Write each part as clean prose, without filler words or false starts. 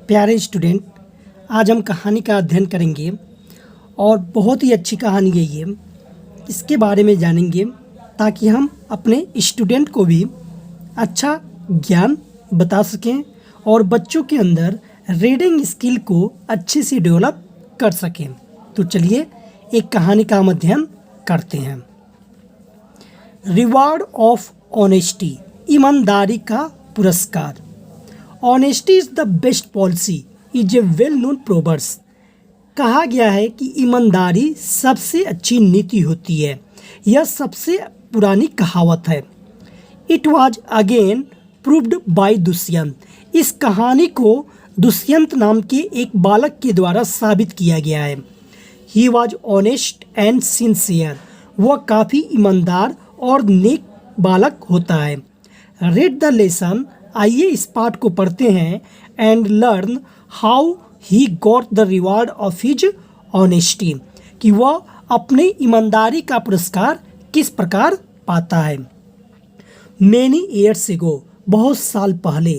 प्यारे स्टूडेंट, आज हम कहानी का अध्ययन करेंगे और बहुत ही अच्छी कहानी है ये। इसके बारे में जानेंगे ताकि हम अपने स्टूडेंट को भी अच्छा ज्ञान बता सकें और बच्चों के अंदर रीडिंग स्किल को अच्छे से डेवलप कर सकें। तो चलिए एक कहानी का हम अध्ययन करते हैं। रिवार्ड ऑफ ऑनेस्टी, ईमानदारी का पुरस्कार। Honesty is the best policy is a well known proverbs. कहा गया है कि ईमानदारी सबसे अच्छी नीति होती है। यह सबसे पुरानी कहावत है। It was again proved bye Dushyant. इस कहानी को दुष्यंत नाम के एक बालक के द्वारा साबित किया गया है। He was honest and sincere. वह काफ़ी ईमानदार और नेक बालक होता है। Read the lesson. आइए इस पाठ को पढ़ते हैं and learn how he got the reward of his honesty, कि वह अपनी ईमानदारी का पुरस्कार किस प्रकार पाता है। मैनी ईयर्स एगो, बहुत साल पहले,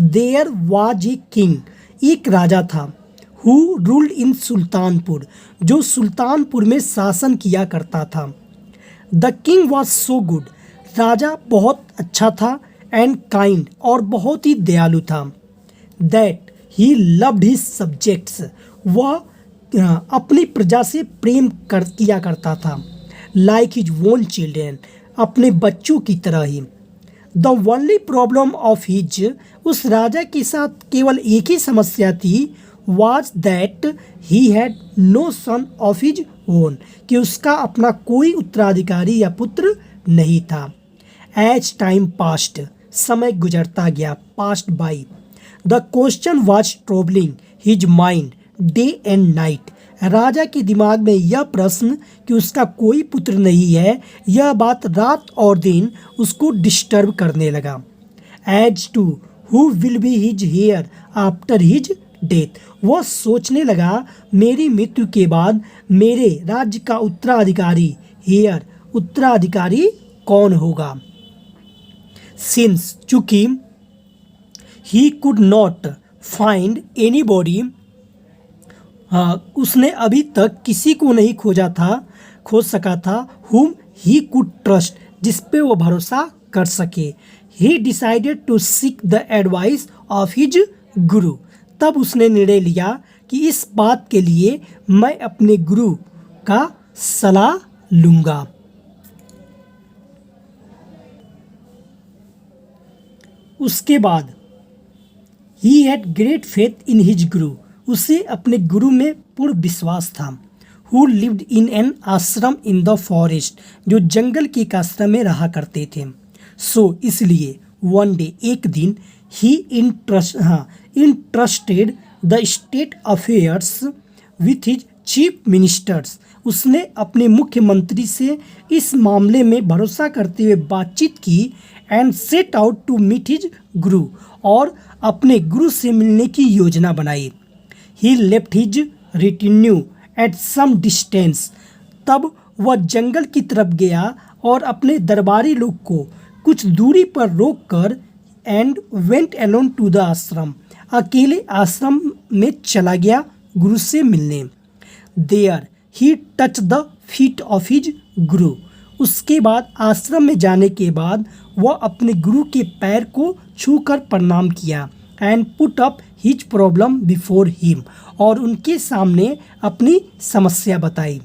देयर वाज ए किंग, एक राजा था, हु रूल्ड इन सुल्तानपुर, जो सुल्तानपुर में शासन किया करता था। The king was so good, राजा बहुत अच्छा था, एंड काइंड, और बहुत ही दयालु था। That he loved his subjects, वह अपनी प्रजा से प्रेम किया करता था। लाइक हिज ओन चिल्ड्रेन, अपने बच्चों की तरह ही। The only problem of his, उस राजा के साथ केवल एक ही समस्या थी, was that he had no son of his own, कि उसका अपना कोई उत्तराधिकारी या पुत्र नहीं था। एज टाइम पास्ट, समय गुजरता गया, passed by. The question was troubling his mind day and night, राजा के दिमाग में यह प्रश्न कि उसका कोई पुत्र नहीं है, यह बात रात और दिन उसको डिस्टर्ब करने लगा। As to who will be his heir after his death, वह सोचने लगा मेरी मृत्यु के बाद मेरे राज्य का उत्तराधिकारी, हेयर, उत्तराधिकारी कौन होगा। सिंस, चूंकि he could not find any body, उसने अभी तक किसी को नहीं खोज सका था, whom he could trust, जिस पे वो भरोसा कर सके। he decided to seek the advice of his guru, तब उसने निर्णय लिया कि इस बात के लिए मैं अपने गुरु का सलाह लूँगा। उसके बाद he had great faith in his गुरु, उसे अपने गुरु में पूर्ण विश्वास था। हु लिव्ड इन एन आश्रम इन द फॉरेस्ट, जो जंगल के एक आश्रम में रहा करते थे। सो इसलिए वन डे, एक दिन, he entrusted the state affairs with his chief ministers, उसने अपने मुख्यमंत्री से इस मामले में भरोसा करते हुए बातचीत की। And set out to meet his guru, और अपने गुरु से मिलने की योजना बनाई। He left his retinue at some distance, तब वह जंगल की तरफ गया और अपने दरबारी लोग को कुछ दूरी पर रोक कर and went alone to the ashram, अकेले आश्रम में चला गया गुरु से मिलने। There he touch the feet of his guru, उसके बाद आश्रम में जाने के बाद वह अपने गुरु के पैर को छूकर प्रणाम किया। And put up his problem before him, और उनके सामने अपनी समस्या बताई।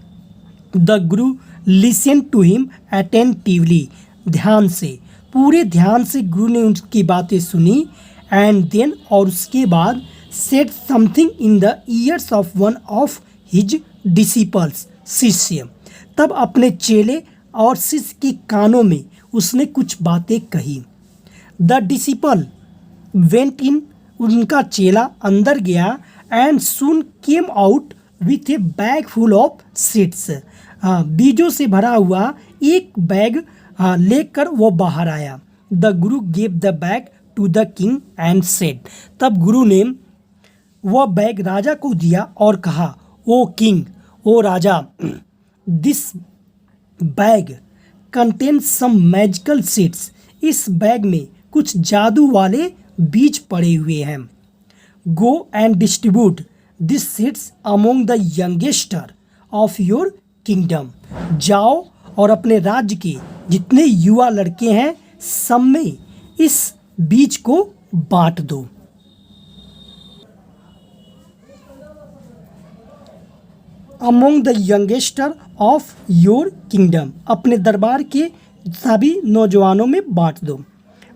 The Guru listen to him attentively, ध्यान से, पूरे ध्यान से गुरु ने उनकी बातें सुनी। एंड देन, और उसके बाद, said something in the years of one of his disciples, शिष्य, तब अपने चेले और शिष्य के कानों में उसने कुछ बातें कही। द डिसिपल वेंट इन, उनका चेला अंदर गया। And soon came out with A bag full of seeds, बीजों से भरा हुआ एक बैग लेकर वो बाहर आया। The guru gave the bag to the king and said, तब गुरु ने वह बैग राजा को दिया और कहा, ओ किंग, ओ राजा, this bag contains some magical seeds, इस बैग में कुछ जादू वाले बीज पड़े हुए हैं। Go and distribute this seeds among the youngster of your kingdom. जाओ और अपने राज्य के जितने युवा लड़के हैं सब में इस बीज को बांट दो। Among the youngster of your kingdom, अपने दरबार के सभी नौजवानों में बांट दो।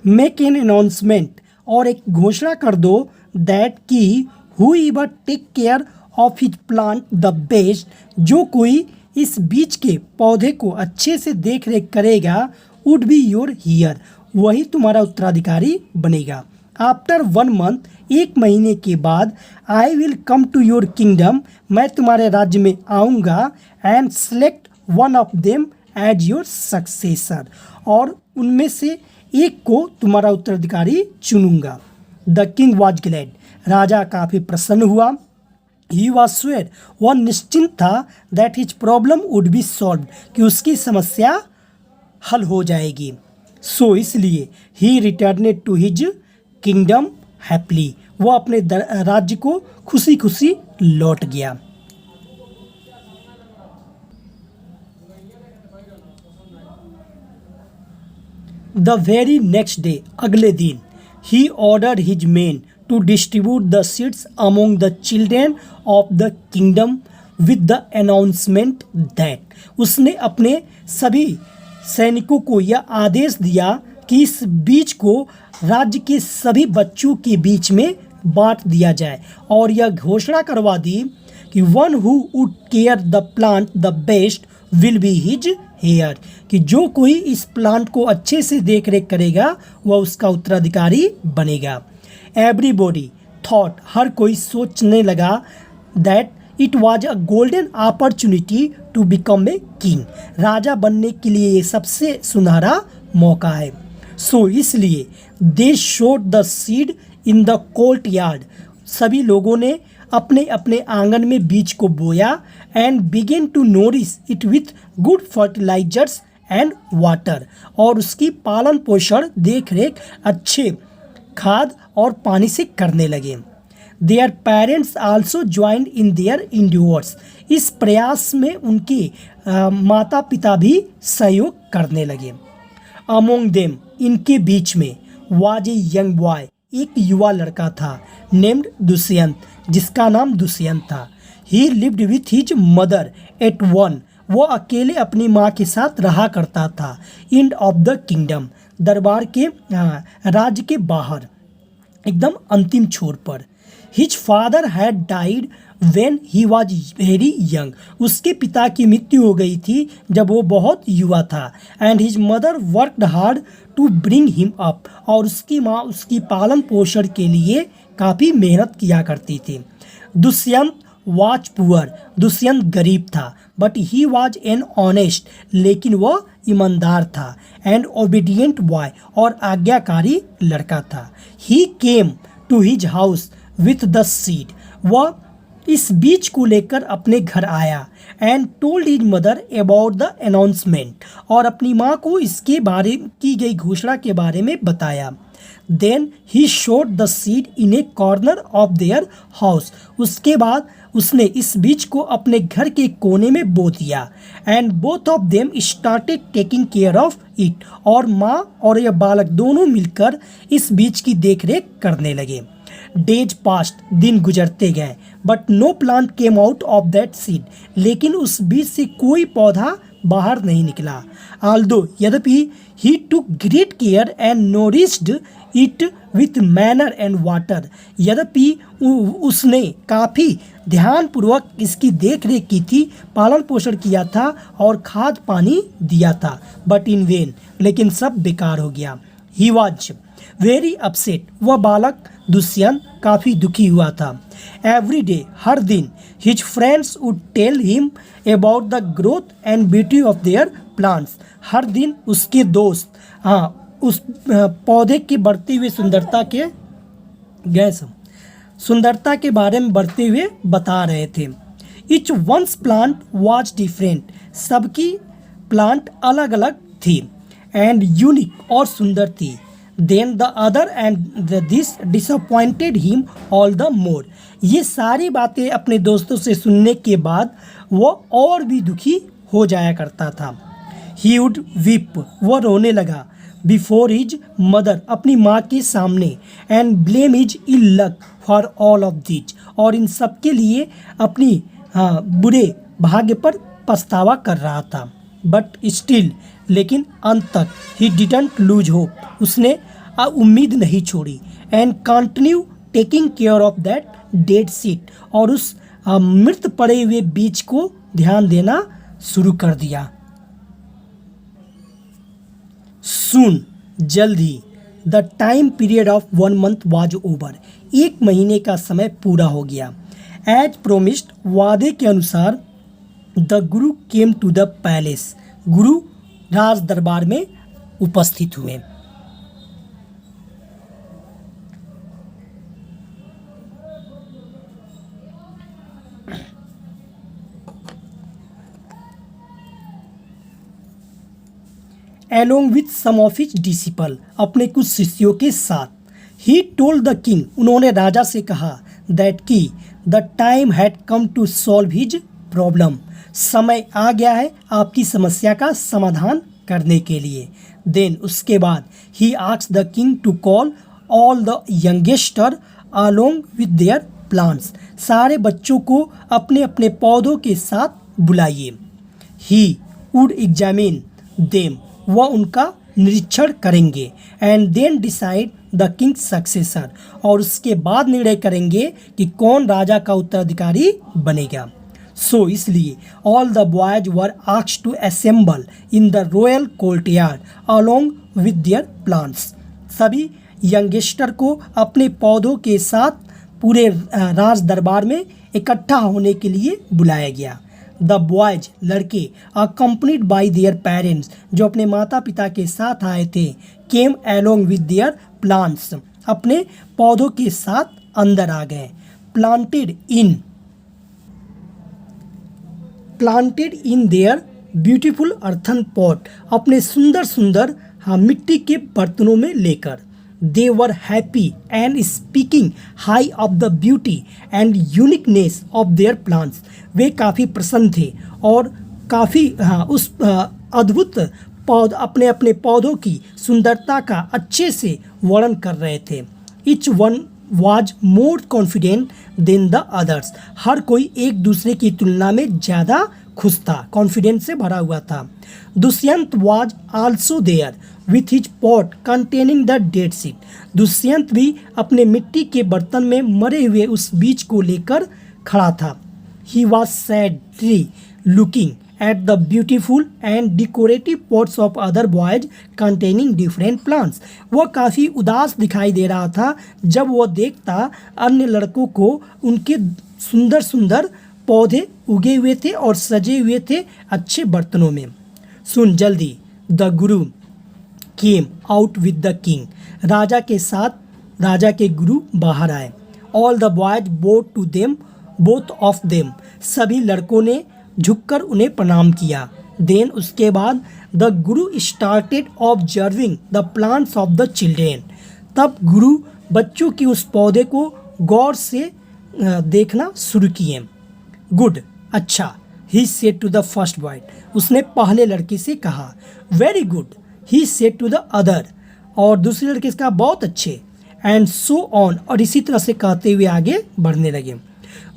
मेक एन अनाउंसमेंट, और एक घोषणा कर दो, दैट कि whoever take care of his plant the best, जो कोई इस बीज के पौधे को अच्छे से देख रेख करेगा, वुड बी योर हियर, वही तुम्हारा उत्तराधिकारी बनेगा। आफ्टर 1 month, 1 महीने के बाद, I will come to your kingdom, मैं तुम्हारे राज्य में आऊँगा, and select one of them as your successor, और उनमें से एक को तुम्हारा उत्तराधिकारी चुनूंगा। द किंग वॉज ग्लैड, राजा काफ़ी प्रसन्न हुआ। ही वॉज श्योर, वह निश्चिंत था, that his problem would be solve, कि उसकी समस्या हल हो जाएगी। सो इसलिए he returned to his kingdom happily, वह अपने राज्य को खुशी खुशी लौट गया। द वेरी नेक्स्ट डे, अगले दिन, he ordered his men to distribute the seeds among the children of the kingdom with the announcement that, उसने अपने सभी सैनिकों को यह आदेश दिया कि इस बीज को राज्य के सभी बच्चों के बीच में बांट दिया जाए, और यह घोषणा करवा दी कि one who would care the plant the best will be his heir, कि जो कोई इस प्लांट को अच्छे से देख रेख करेगा वह उसका उत्तराधिकारी बनेगा। एवरीबॉडी थॉट, हर कोई सोचने लगा, that it was a golden opportunity to become a king, राजा बनने के लिए ये सबसे सुनहरा मौका है। सो इसलिए they showed the seed in the court yard, सभी लोगों ने अपने अपने आंगन में बीज को बोया, and began to nourish it with good fertilizers and water, और उसकी पालन पोषण देख रेख अच्छे खाद और पानी से करने लगे। Their parents also joined in their endeavours, इस प्रयास में उनके माता पिता भी सहयोग करने लगे। अमोंग देम, इनके बीच में, वाज ए यंग बॉय, एक युवा लड़का था, नेम्ड दुष्यंत, जिसका नाम दुष्यंत था। ही lived with his mother eight one, वो अकेले अपनी माँ के साथ रहा करता था। एंड ऑफ द किंगडम, दरबार के राज्य के बाहर, एकदम अंतिम छोर पर। His father had died when he was very young, उसके पिता की मृत्यु हो गई थी जब वो बहुत युवा था। And his mother worked hard to bring him up, और उसकी माँ उसकी पालन पोषण के लिए काफ़ी मेहनत किया करती थी। दुष्यंत वाज पुअर, दुष्यंत गरीब था, but he was an honest, लेकिन वह ईमानदार था। एंड ओबीडियंट बॉय, और आज्ञाकारी लड़का था। He came to his house with the seed, वह इस बीज को लेकर अपने घर आया। And told his mother about the announcement, और अपनी माँ को इसके बारे की गई घोषणा के बारे में बताया। Then he sowed the seed in a corner of their house, उसके बाद उसने इस बीज को अपने घर के कोने में बो दिया। And both of them started taking care of it, और माँ और यह बालक दोनों मिलकर इस बीज की देखरेख करने लगे। डेज पास्ट, दिन गुजरते गए, but no plant came out of that seed, लेकिन उस बीज से कोई पौधा बाहर नहीं निकला। आल्दो, यद्यपि he took great care and nourished it with manure and water, यद्यपि उसने काफ़ी ध्यानपूर्वक इसकी देख रेख की थी, पालन पोषण किया था और खाद पानी दिया था, बट इन वेन, लेकिन सब बेकार हो गया। ही वॉज वेरी अपसेट, वह बालक दुष्यंत काफ़ी दुखी हुआ था। एवरी डे, हर दिन, his friends would tell him about the growth and beauty of their plants, हर दिन उसके दोस्त उस पौधे की बढ़ती हुई सुंदरता के बारे में बढ़ते हुए बता रहे थे। Each one's plant was different, सबकी प्लांट अलग अलग थी। एंड यूनिक, और सुंदर थी। Then the other and this disappointed him all the more. ये सारी बातें अपने दोस्तों से सुनने के बाद वो और भी दुखी हो जाया करता था। ही वुड वीप, वह रोने लगा, बिफोर हिज मदर, अपनी माँ के सामने, and blame his ill luck for all of which, और इन सब के लिए अपनी बुरे भाग्य पर पछतावा कर रहा था। बट स्टिल, लेकिन अंत तक, ही डिडंट लूज होप, उसने उम्मीद नहीं छोड़ी, and continue taking care of that dead seed, और उस मृत पड़े हुए बीज को ध्यान देना शुरू कर दिया। सून, जल्द ही, the time period of 1 month was over, 1 महीने का समय पूरा हो गया। एज प्रोमिस्ड, वादे के अनुसार, the guru came to the palace, गुरु राज दरबार में उपस्थित हुए। along with some of his disciple, अपने कुछ शिष्यों के साथ। he told the king, उन्होंने राजा से कहा, that कि the time had come to solve his problem, समय आ गया है आपकी समस्या का समाधान करने के लिए। then उसके बाद he asked the king to call all the youngster along with their plants, सारे बच्चों को अपने अपने पौधों के साथ बुलाइए। he would examine them, वह उनका निरीक्षण करेंगे, and then decide the king successor, और उसके बाद निर्णय करेंगे कि कौन राजा का उत्तराधिकारी बनेगा। सो इसलिए all the boys were asked to assemble in the royal courtyard along with their plants, सभी यंगस्टर को अपने पौधों के साथ पूरे राज दरबार में इकट्ठा होने के लिए बुलाया गया। द बॉयज, लड़के, अकम्पनीड बाई देयर पेरेंट्स, जो अपने माता पिता के साथ आए थे, came along with their plants, अपने पौधों के साथ अंदर आ गए। Planted in their beautiful earthen pot, अपने सुंदर सुंदर मिट्टी के बर्तनों में लेकर। They were happy and speaking high of the beauty and uniqueness of their plants, वे काफ़ी प्रसन्न थे और काफ़ी उस अद्भुत अपने अपने पौधों की सुंदरता का अच्छे से वर्णन कर रहे थे। Each one was more confident than the others, हर कोई एक दूसरे की तुलना में ज़्यादा खुश था, कॉन्फिडेंस से भरा हुआ था। Dushyant was also there with his pot containing the dead seed, Dushyant भी अपने मिट्टी के बर्तन में मरे हुए उस बीज को लेकर खड़ा था। He was sadly looking at the beautiful and decorative pots of other boys containing different plants, वह काफ़ी उदास दिखाई दे रहा था जब वह देखता अन्य लड़कों को उनके सुंदर सुंदर पौधे उगे हुए थे और सजे हुए थे अच्छे बर्तनों में। सुन जल्दी, the guru came out with the king, राजा के साथ राजा के गुरु बाहर आए। All the boys bowed to them, both of them, सभी लड़कों ने झुककर उन्हें प्रणाम किया। देन उसके बाद the Guru started observing the plants of the children, तब गुरु बच्चों की उस पौधे को गौर से देखना शुरू किए। गुड, अच्छा, he said to the first boy, उसने पहले लड़के से कहा। Very good, he said to the other, और दूसरे लड़के से कहा बहुत अच्छे। एंड सो ऑन, और इसी तरह से कहते हुए आगे बढ़ने लगे।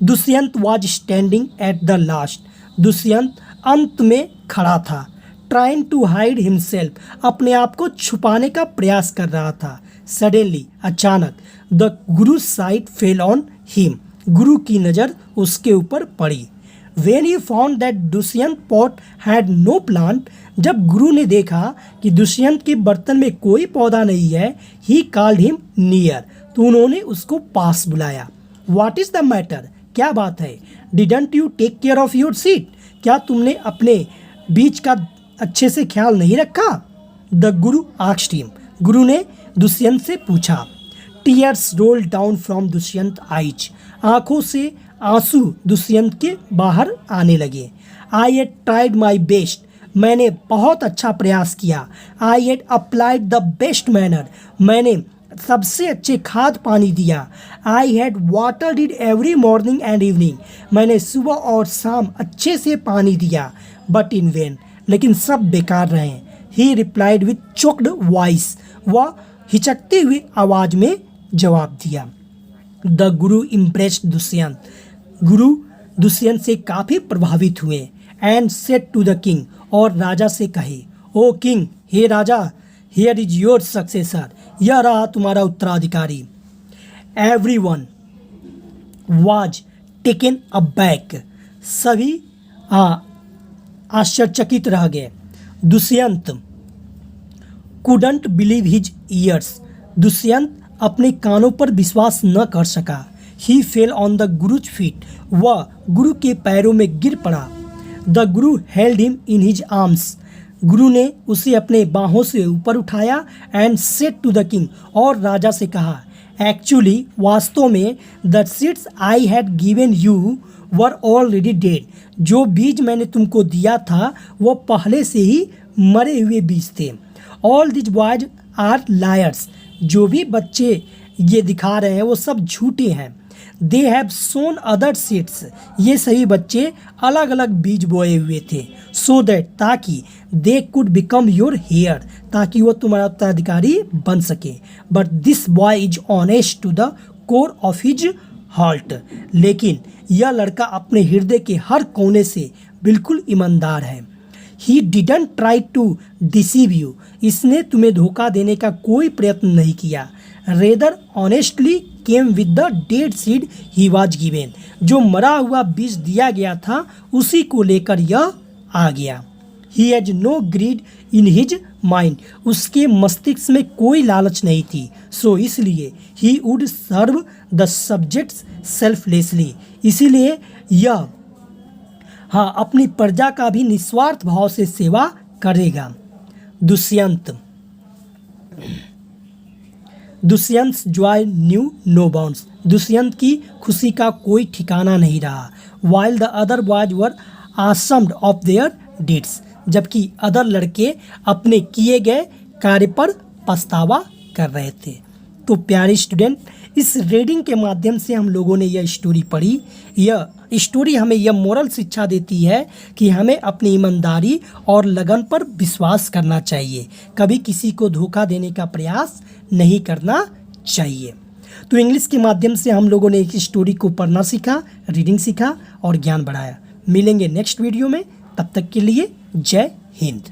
Dushyant was standing at the last, Dushyant अंत में खड़ा था। ट्राइंग टू हाइड हिमसेल्फ, अपने आप को छुपाने का प्रयास कर रहा था। सडनली, अचानक, the Guru site fell on him, गुरु की नज़र उसके ऊपर पड़ी। When he found that Dushyant pot had no plant, जब गुरु ने देखा कि दुष्यंत के बर्तन में कोई पौधा नहीं है, ही कॉल्ड हिम नियर, तो उन्होंने उसको पास बुलाया। व्हाट इज़ द मैटर, क्या बात है? Didn't you take care of your seed, क्या तुमने अपने बीज का अच्छे से ख्याल नहीं रखा? द गुरु आस्क्ड हिम, गुरु ने दुष्यंत से पूछा। Tears roll down from Dushyant eyes, आंखों से आंसू दुष्यंत के बाहर आने लगे। I had tried my best, मैंने बहुत अच्छा प्रयास किया। I had applied the best manner, मैंने सबसे अच्छे खाद पानी दिया। I had watered it every morning and evening, मैंने सुबह और शाम अच्छे से पानी दिया। बट इन वेन, लेकिन सब बेकार रहे। ही रिप्लाइड विथ चोक्ड वॉइस, वह हिचकते हुए आवाज़ में जवाब दिया। द गुरु इम्प्रेस्ड दुष्यंत, गुरु दुष्यंत से काफ़ी प्रभावित हुए। And said to the king, और राजा से कहे, ओ किंग, हे राजा, हियर इज योर सक्सेसर, यह रहा तुम्हारा उत्तराधिकारी। Every one was taken aback, सभी आश्चर्यचकित रह गए। Dushyant couldn't believe his ears, Dushyant अपने कानों पर विश्वास न कर सका। He fell on the guru's feet, वह गुरु के पैरों में गिर पड़ा। The guru held him in his arms, गुरु ने उसे अपने बाहों से ऊपर उठाया। And said to the king, और राजा से कहा, एक्चुअली वास्तव में the seeds I had given you were already dead, जो बीज मैंने तुमको दिया था वो पहले से ही मरे हुए बीज थे। All this boys are liars, जो भी बच्चे ये दिखा रहे हैं वो सब झूठे हैं। They have sown other seeds, ये सभी बच्चे अलग अलग बीज बोए हुए थे। सो दैट, ताकि they could become your heir, ताकि वो तुम्हारा उत्तराधिकारी बन सके। But this boy is honest to the core of his heart, लेकिन यह लड़का अपने हृदय के हर कोने से बिल्कुल ईमानदार है। He didn't try to deceive you, इसने तुम्हें धोखा देने का कोई प्रयत्न नहीं किया। Rather honestly came with the dead seed he was given, जो मरा हुआ बीज दिया गया था उसी को लेकर यह आ गया। He has no greed in his mind, उसके मस्तिष्क में कोई लालच नहीं थी। सो इसलिए he would serve the subjects selflessly, इसीलिए यह अपनी प्रजा का भी निस्वार्थ भाव से सेवा करेगा। Dushyant joy knew no bounds, Dushyant की खुशी का कोई ठिकाना नहीं रहा। While the other boys were ashamed of their deeds, जबकि अदर लड़के अपने किए गए कार्य पर पछतावा कर रहे थे। तो प्यारे स्टूडेंट, इस रीडिंग के माध्यम से हम लोगों ने यह स्टोरी पढ़ी। यह स्टोरी हमें यह मोरल शिक्षा देती है कि हमें अपनी ईमानदारी और लगन पर विश्वास करना चाहिए, कभी किसी को धोखा देने का प्रयास नहीं करना चाहिए। तो इंग्लिश के माध्यम से हम लोगों ने एक स्टोरी को पढ़ना सीखा, रीडिंग सीखा और ज्ञान बढ़ाया। मिलेंगे नेक्स्ट वीडियो में, तब तक के लिए जय हिंद।